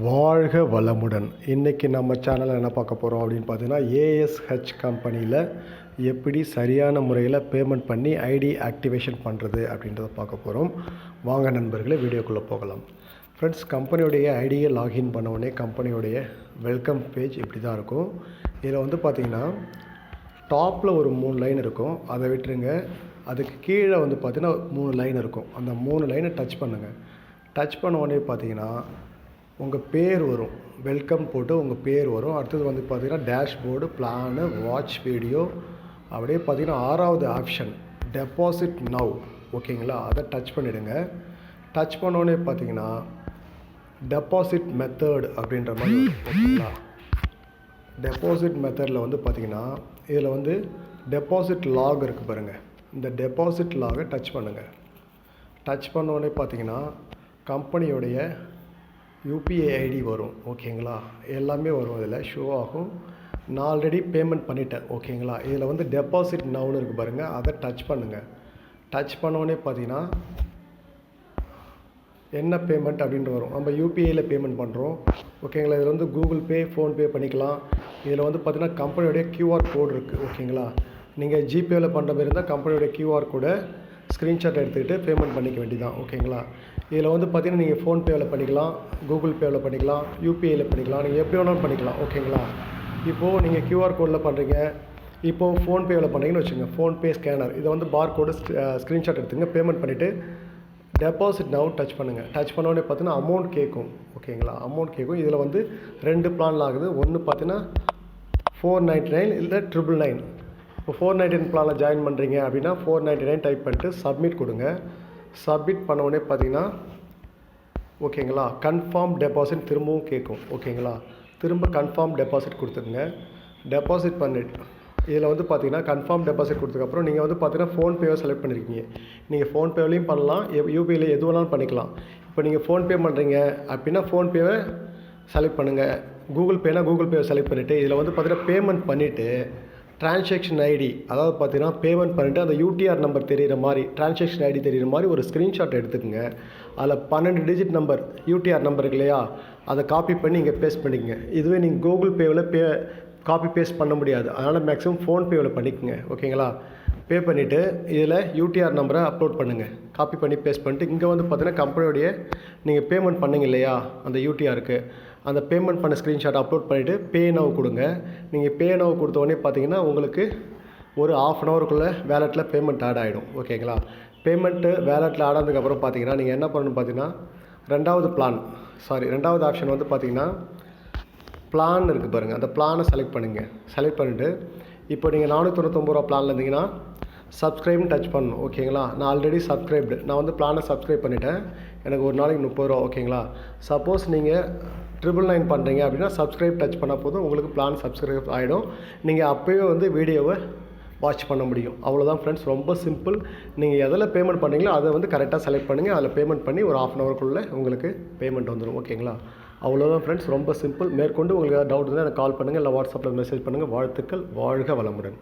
வாழ்க வளமுடன். இன்றைக்கி நம்ம சேனலில் என்ன பார்க்க போகிறோம் அப்படின்னு பார்த்தீங்கன்னா, ஏஎஸ்ஹெச் கம்பெனியில் எப்படி சரியான முறையில் பேமெண்ட் பண்ணி ஐடி ஆக்டிவேஷன் பண்ணுறது அப்படின்றத பார்க்க போகிறோம். வாங்க நண்பர்களே, வீடியோக்குள்ளே போகலாம். ஃப்ரெண்ட்ஸ், கம்பெனியுடைய ஐடியை லாகின் பண்ண உடனே கம்பெனியுடைய வெல்கம் பேஜ் இப்படி தான் இருக்கும். இதில் வந்து பார்த்திங்கன்னா டாப்பில் ஒரு 3 லைன் இருக்கும், அதை விட்டுருங்க. அதுக்கு கீழே வந்து பார்த்திங்கன்னா 3 லைன் இருக்கும். அந்த 3 லைனை டச் பண்ணுங்கள். டச் பண்ண உடனே பார்த்திங்கன்னா உங்கள் பேர் வரும். வெல்கம் போட்டு உங்கள் பேர் வரும். அடுத்தது வந்து பார்த்திங்கன்னா டேஷ்போர்டு, பிளானு, வாட்ச் வீடியோ, அப்படியே பார்த்திங்கன்னா 6வது ஆப்ஷன் டெபாசிட் நவ். ஓகேங்களா, அதை டச் பண்ணிவிடுங்க. டச் பண்ணோடனே பார்த்திங்கன்னா டெபாசிட் மெத்தட் அப்படின்ற மாதிரி ஓகேங்களா. டெபாசிட் மெத்தடில் வந்து பார்த்திங்கன்னா இதில் வந்து டெபாசிட் லாக் இருக்குது பாருங்கள். இந்த டெபாசிட் லாகை டச் பண்ணுங்கள். டச் பண்ணோடனே பார்த்திங்கன்னா கம்பெனியோடைய யூபிஐ ஐடி வரும். ஓகேங்களா, எல்லாமே வரும். இதில் ஷோ ஆகும். நான் ஆல்ரெடி பேமெண்ட் பண்ணிட்டேன். ஓகேங்களா, இதில் வந்து டெபாசிட் நவுன்னு இருக்குது பாருங்கள், அதை டச் பண்ணுங்கள். டச் பண்ணோடனே பார்த்தீங்கன்னா என்ன பேமெண்ட் அப்படின்ட்டு வரும். நம்ம யூபிஐயில் பேமெண்ட் பண்ணுறோம். ஓகேங்களா, இதில் வந்து கூகுள் பே, ஃபோன்பே பண்ணிக்கலாம். இதில் வந்து பார்த்திங்கன்னா கம்பெனியோடைய கியூஆர் கோடு இருக்குது. ஓகேங்களா, நீங்கள் ஜிபேவில் பண்ணுற மாதிரி இருந்தால் கம்பெனியோடைய கியூஆர் கோடை ஸ்க்ரீன்ஷாட் எடுத்துக்கிட்டு பேமெண்ட் பண்ணிக்க வேண்டியதான். ஓகேங்களா, இதில் வந்து பார்த்திங்கன்னா நீங்கள் ஃபோன்பேவில் பண்ணிக்கலாம், கூகுள் பேவில் பண்ணிக்கலாம், யூபிஐயில் பண்ணிக்கலாம், நீங்கள் எப்படி வேணாலும் பண்ணிக்கலாம். ஓகேங்களா, இப்போது நீங்கள் கியூஆர் கோடில் பண்ணுறீங்க, இப்போது ஃபோன்பேவில் பண்ணுறீங்கன்னு வச்சுக்கோங்க. ஃபோன்பே ஸ்கேனர், இதை வந்து பார் கோடு ஸ்க்ரீன்ஷாட் எடுத்துங்க. பேமெண்ட் பண்ணிவிட்டு டெபாசிட் நவ் டச் பண்ணுங்கள். டச் பண்ணோடனே பார்த்தீங்கன்னா அமௌண்ட் கேட்கும். ஓகேங்களா, அமௌண்ட் கேட்கும். இதில் வந்து 2 பிளானில் ஆகுது. ஒன்று பார்த்தீங்கன்னா 499 இல்லை 999. இப்போ 499 பிளானில் ஜாயின் பண்ணுறீங்க அப்படின்னா 499 டைப் பண்ணிட்டு சப்மிட் கொடுங்க. சப்மிட் பண்ண உடனே பார்த்தீங்கன்னா ஓகேங்களா கன்ஃபார்ம் டெபாசிட் திரும்பவும் கேட்கும். ஓகேங்களா, திரும்ப கன்ஃபார்ம் டெபாசிட் கொடுத்துருங்க. டெபாசிட் பண்ணிட்டு இதில் வந்து பார்த்தீங்கன்னா கன்ஃபார்ம் டெபாசிட் கொடுத்ததுக்கப்புறம் நீங்கள் வந்து பார்த்தீங்கன்னா ஃபோன்பேவை செலக்ட் பண்ணியிருக்கீங்க. நீங்கள் ஃபோன்பேவிலையும் பண்ணலாம், யூபிஐயில் எது வேணாலும் பண்ணிக்கலாம். இப்போ நீங்கள் ஃபோன்பே பண்ணுறீங்க அப்படின்னா ஃபோன்பேவை செலக்ட் பண்ணுங்கள். கூகுள் பேனா கூகுள் பேவை செலக்ட் பண்ணிவிட்டு இதில் வந்து பார்த்தீங்கன்னா பேமெண்ட் பண்ணிவிட்டு டிரான்சாக்ஷன் ஐடி, அதாவது பார்த்தீங்கன்னா பேமெண்ட் பண்ணிவிட்டு அந்த யூடிஆர் நம்பர் தெரிகிற மாதிரி, டிரான்சாக்ஷன் ஐடி தெரிகிற மாதிரி ஒரு ஸ்க்ரீன்ஷாட் எடுத்துக்கோங்க. அதில் 12 டிஜிட் நம்பர் யூடிஆர் நம்பர் இருக்கு இல்லையா, அதை காப்பி பண்ணி இங்கே பேஸ்ட் பண்ணிக்கங்க. இதுவே நீங்கள் கூகுள் பேவில் காப்பி பேஸ்ட் பண்ண முடியாது, அதனால் மேக்ஸிமம் ஃபோன்பேவில் பண்ணிக்கோங்க. ஓகேங்களா, பே பண்ணிவிட்டு இதில் யூடிஆர் நம்பரை அப்லோட் பண்ணுங்கள். காப்பி பண்ணி பேஸ்ட் பண்ணிட்டு இங்கே வந்து பார்த்தீங்கன்னா கம்பெனியோடைய நீங்கள் பேமெண்ட் பண்ணிங்க இல்லையா அந்த யூடிஆருக்கு, அந்த பேமெண்ட் பண்ண ஸ்க்ரீன்ஷாட் அப்லோட் பண்ணிவிட்டு பே நவ் கொடுங்க. நீங்கள் பே நவ் கொடுத்த உடனே பார்த்தீங்கன்னா உங்களுக்கு ஒரு 1/2 ஹவருக்குள்ளே வேலெட்டில் பேமெண்ட் ஆட் ஆகிடும். ஓகேங்களா, பேமெண்ட்டு வேலெட்டில் ஆட் ஆனதுக்கப்புறம் பார்த்தீங்கன்னா நீங்கள் என்ன பண்ணணும் பார்த்தீங்கன்னா ரெண்டாவது ஆப்ஷன் வந்து பார்த்தீங்கன்னா பிளான் இருக்குது பாருங்கள். அந்த பிளானை செலக்ட் பண்ணுங்கள். செலக்ட் பண்ணிவிட்டு இப்போ நீங்கள் 499 ரூபா பிளானில் இருந்தீங்கன்னா சப்ஸ்கிரைப்னு டச் பண்ணணும். ஓகேங்களா, நான் ஆல்ரெடி சப்ஸ்கிரைப்டு, நான் வந்து பிளானை சப்ஸ்கிரைப் பண்ணிவிட்டேன். எனக்கு ஒரு நாளைக்கு 30 ரூபா. ஓகேங்களா, சப்போஸ் நீங்கள் 999 பண்ணுறீங்க அப்படின்னா சப்ஸ்கிரைப் டச் பண்ணால் போதும், உங்களுக்கு பிளான் சப்ஸ்கிரைப் ஆகிடும். நீங்கள் அப்போயே வந்து வீடியோவை வாட்ச் பண்ண முடியும். அவ்வளோதான் ஃப்ரெண்ட்ஸ், ரொம்ப சிம்பிள். நீங்கள் எதில் பேமெண்ட் பண்ணுறீங்களோ அதை வந்து கரெக்டாக செலக்ட் பண்ணுங்கள். அதில் பேமெண்ட் பண்ணி ஒரு 1/2 ஹவருக்குள்ளே உங்களுக்கு பேமெண்ட் வந்துடும். ஓகேங்களா, அவ்வளோதான் ஃப்ரெண்ட்ஸ், ரொம்ப சிம்பிள். மேற்கொண்டு உங்களுக்கு ஏதாவது டவுட் இருந்தால் எனக்கு கால் பண்ணுங்கள், இல்லை வாட்ஸ்அப்பில் மெசேஜ் பண்ணுங்கள். வாழ்த்துக்கள். வாழ்க வளமுடன்.